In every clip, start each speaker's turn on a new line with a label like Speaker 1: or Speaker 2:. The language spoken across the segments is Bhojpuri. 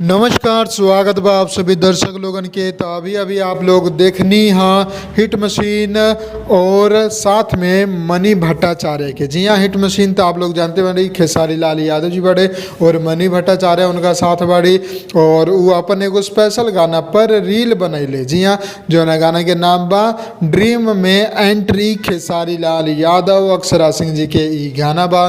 Speaker 1: नमस्कार, स्वागत बा आप सभी दर्शक लोगन के। तो अभी अभी आप लोग देखनी हाँ हिट मशीन और साथ में मनी भट्टाचार्य के। जी हाँ, हिट मशीन तो आप लोग जानते बड़ी खेसारी लाल यादव जी बड़े और मनी भट्टाचार्य उनका साथ बाड़ी और वो अपन एगो स्पेशल गाना पर रील बनैले। जी हाँ, जो ना गाना के नाम बा ड्रीम में एंट्री खेसारी लाल यादव अक्षरा सिंह जी के ई गाना बा,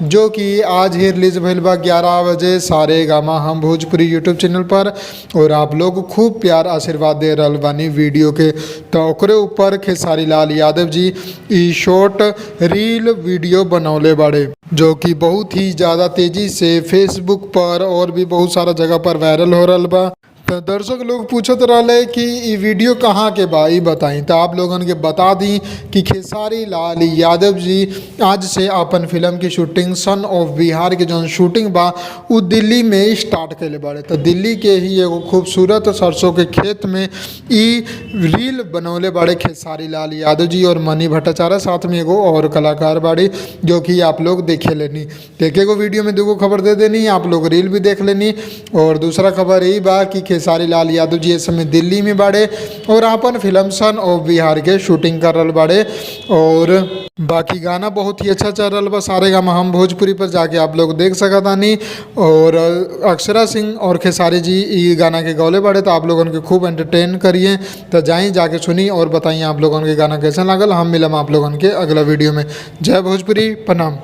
Speaker 1: जो कि आज ही रिलीज भइल बा 11 बजे सारे गामा हम भोजपुरी यूट्यूब चैनल पर। और आप लोग खूब प्यार आशीर्वाद दे रहल बानी वीडियो के, तो ओकरे ऊपर खेसारी लाल यादव जी ई शॉर्ट रील वीडियो बनौले बाड़े, जो कि बहुत ही ज़्यादा तेज़ी से फेसबुक पर और भी बहुत सारा जगह पर वायरल हो रहल बा। तो दर्शक लोग पूछत रहे कि ई वीडियो कहाँ के बा, ई बताई। तो आप लोगन के बता दी कि खेसारी लाल यादव जी आज से अपन फिल्म की शूटिंग सन ऑफ बिहार के जौन शूटिंग बा वो दिल्ली में स्टार्ट कैले बाड़े। तो दिल्ली के ही एगो खूबसूरत सरसों के खेत में ई रील बनौले बाड़े खेसारी लाल यादव जी और मनी भट्टाचार्य, साथ में एगो और कलाकार बाड़ी, जो कि आप लोग देखे लेनी। एक एगो वीडियो में दूगो खबर दे देनी, आप लोग रील भी देख लेनी। और दूसरा खबर यही बा कि खेसारी लाल यादव जी इस समय दिल्ली में बाड़े और अपन फिल्म सन ऑफ बिहार के शूटिंग कर रहे बाड़े। और बाकी गाना बहुत ही अच्छा चल रहा बा सारे गामा हम भोजपुरी पर जाके आप लोग देख सकतानी। और अक्षरा सिंह और खेसारी जी ये गाना के गौले बाड़े, तो आप लोगन के खूब एंटरटेन करिए। तो जाई जाके सुनी और बताइए आप लोगन के गाना कैसा लागल। हम मिलम आप लोगन के अगला वीडियो में। जय भोजपुरी, प्रणाम।